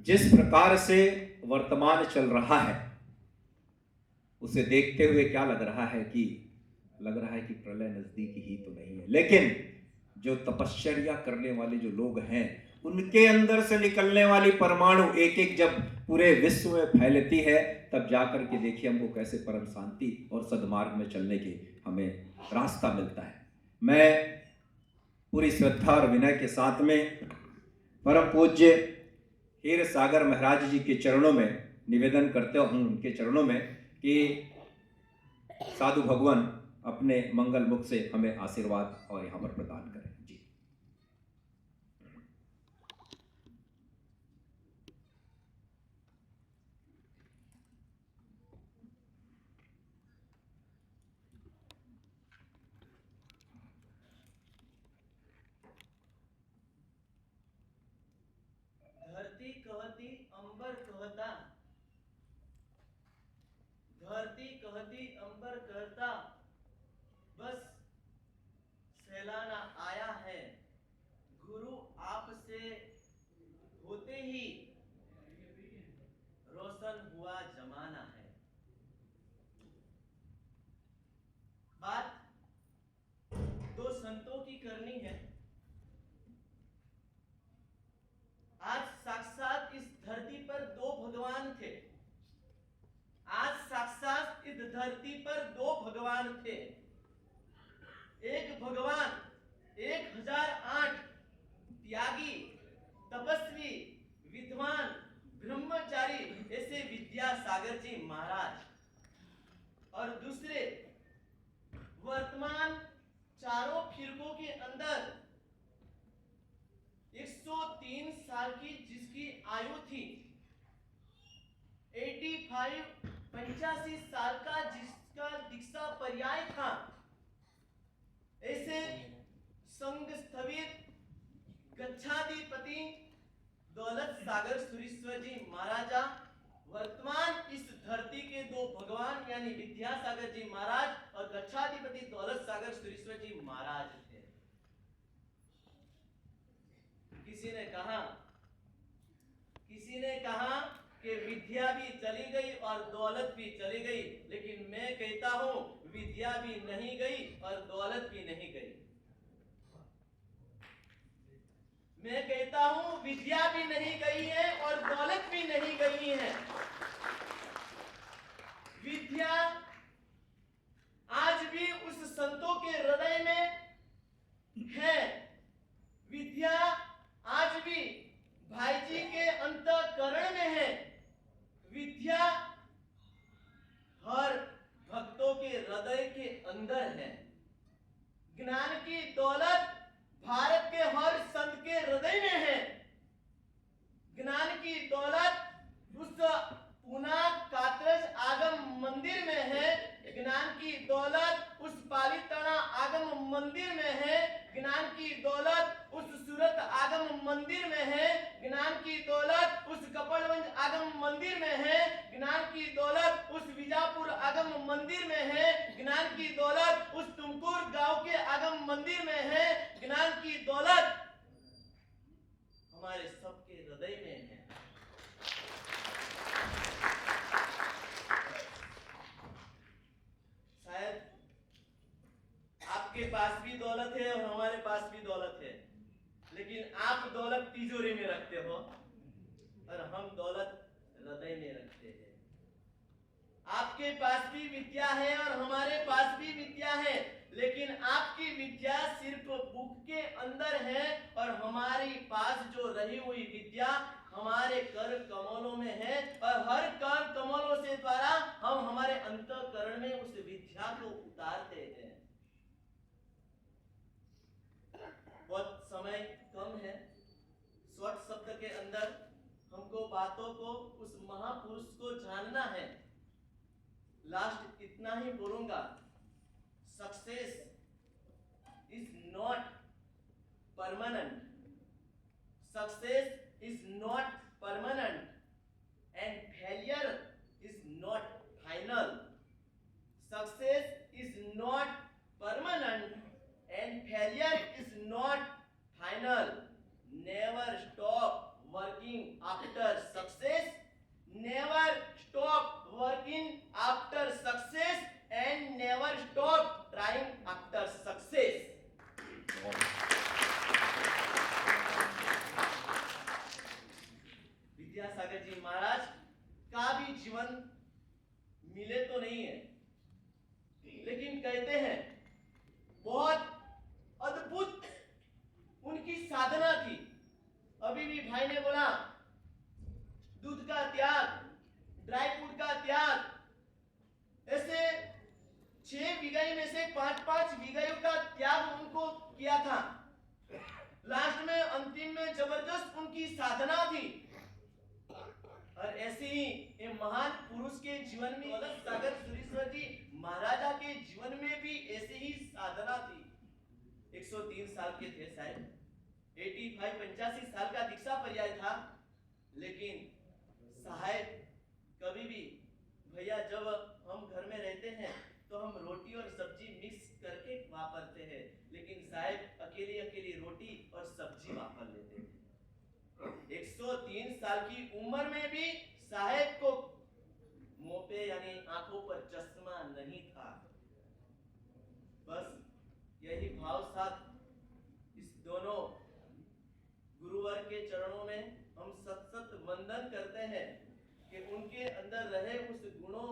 जिस प्रकार से वर्तमान चल रहा है उसे देखते हुए क्या लग रहा है कि प्रलय नजदीक ही तो नहीं है, लेकिन जो तपश्चर्या करने वाले जो लोग हैं उनके अंदर से निकलने वाली परमाणु एक एक जब पूरे विश्व में फैलती है, तब जाकर के देखिए हमको कैसे परम शांति और सद्मार्ग में चलने के हमें रास्ता मिलता है। मैं पूरी श्रद्धा और विनय के साथ में परम पूज्य हीर सागर महाराज जी के चरणों में निवेदन करते हूँ, उनके चरणों में, कि साधु भगवान अपने मंगल मुख से हमें आशीर्वाद और यहाँ पर प्रदान करें। जी। धरती कहती अंबर कहता, धरती कहती अंबर कहता, बस सैलाना आया है, गुरु आपसे होते ही रोशन हुआ जमाना है। बात दो संतों की करनी है। आज साक्षात इस धरती पर दो भगवान थे। आज साक्षात इस धरती पर दो भगवान थे। एक भगवान 1008 त्यागी, तपस्वी, विद्वान, ब्रह्मचारी ऐसे विद्यासागर जी महाराज, और दूसरे वर्तमान चारों फिरकों के अंदर 103 साल की जिसकी आयु थी, 85 साल का जिसका दीक्षा पर्याय था, ऐसे संग स्थविर गच्छाधिपति दौलत सागर सुरेश्वर जी महाराजा वर्तमान इस धरती के दो भगवान यानी विद्यासागर जी महाराज और गच्छाधिपति दौलत सागर सुरेश्वर जी महाराज थे। किसी ने कहा कि विद्या भी चली गई और दौलत भी चली गई, लेकिन मैं कहता हूं विद्या भी नहीं गई और दौलत भी नहीं गई। मैं कहता हूं विद्या भी नहीं गई है और दौलत भी नहीं गई है। विद्या आज भी उस संतों के हृदय में है। विद्या आज भी भाई जी के अंतःकरण में है। विद्या हर भक्तों के हृदय के अंदर है। ज्ञान की दौलत भारत के हर संत के हृदय में है। ज्ञान की दौलत उस पूना कात्रज आगम मंदिर में है। ज्ञान की दौलत उस पालीताना आगम मंदिर में है। ज्ञान की दौलत उस सूरत आगम मंदिर में है। ज्ञान की दौलत उस कपड़वंज आगम मंदिर में है। ज्ञान की दौलत उस विजापुर आगम मंदिर में है। ज्ञान की दौलत उस तुमकुर गांव के आगम मंदिर में है। ज्ञान की दौलत हमारे सबके हृदय में है। शायद आपके पास भी दौलत है और हमारे पास भी दौलत है, लेकिन आप दौलत तिजोरी में रखते हो और हम दौलत हृदय में रखते हैं। आपके पास भी विद्या है और हमारे पास भी विद्या है, लेकिन आपकी विद्या सिर्फ बुक के अंदर है और हमारी पास जो रही हुई विद्या हमारे कर कमलों में है, और हर कर कमलों से द्वारा हम हमारे अंतःकरण में उस विद्या को उतारते हैं। बहुत समय कम है, स्वट शब्द के अंदर हमको बातों को उस महापुरुष को जानना है। लास्ट इतना ही बोलूंगा, success is not permanent, success is not permanent and failure is not final. Success is not permanent and failure is not final. Never stop working after after success and never stop trying after success. Vidyasagar ji Maharaj का भी जीवन मिले तो नहीं है, लेकिन कहते हैं बहुत अद्भुत उनकी साधना थी। अभी भी भाई ने बोला दूध का त्याग, ड्राई फ्रूट का त्याग, ऐसे 6 बीघाई में से 5-5 बीघाइयों का त्याग उनको किया था। लास्ट में अंतिम में जबरदस्त उनकी साधना थी। और ऐसे ही ये महान पुरुष के जीवन में सागर सुरेश्वर जी महाराजा के जीवन में भी ऐसे ही साधना थी। 103 साल के थे शायद, 85 साल का दीक्षा पर्याय था, लेकिन साहब कभी भी भैया जब हम घर में रहते हैं तो हम रोटी और सब्जी मिक्स करके वापरते हैं, लेकिन साहब अकेली अकेली रोटी और सब्जी वापर लेते हैं। 103 साल की उम्र में भी साहब को मुंह पे यानी आंखों पर चश्मा नहीं था। बस यही भाव साथ इस दोनों गुरुवर के चरणों में हम सत वंदन करते हैं कि उनके अंदर रहे उस गुणों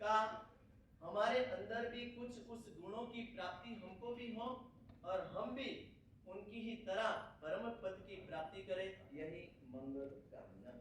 का हमारे अंदर भी कुछ उस गुणों की प्राप्ति हमको भी हो और हम भी उनकी ही तरह परम पद की प्राप्ति करें। यही मंगल कामना।